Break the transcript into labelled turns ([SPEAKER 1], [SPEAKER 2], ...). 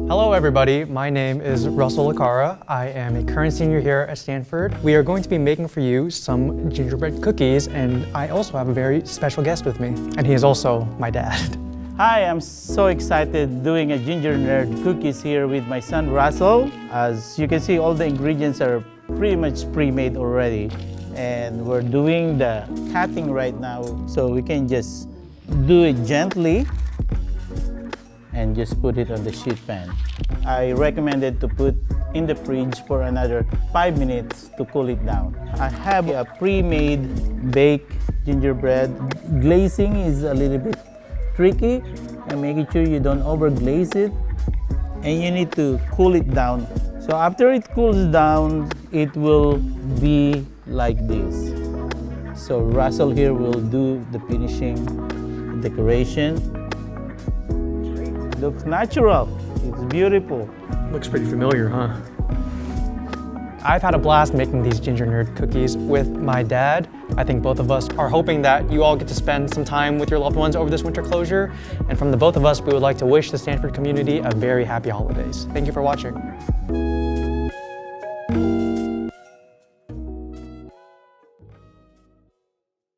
[SPEAKER 1] Hello everybody, my name is Raul Lacara. I am a current senior here at Stanford. We are going to be making for you some gingerbread cookies, and I also have a very special guest with me, and he is also my dad.
[SPEAKER 2] Hi, I'm so excited doing a gingerbread cookies here with my son Russell. As you can see, all the ingredients are pretty much pre-made already. And we're doing the cutting right now, so we can just do it gently and just put it on the sheet pan. I recommend it to put in the fridge for another 5 minutes to cool it down. I have a pre-made baked gingerbread. Glazing is a little bit tricky, and making sure you don't over-glaze it, and you need to cool it down. So after it cools down, it will be like this. So Russell here will do the finishing decoration. Looks natural. It's beautiful.
[SPEAKER 1] Looks pretty familiar, huh? I've had a blast making these gingerbread cookies with my dad. I think both of us are hoping that you all get to spend some time with your loved ones over this winter closure. And from the both of us, we would like to wish the Stanford community a very happy holidays. Thank you for watching.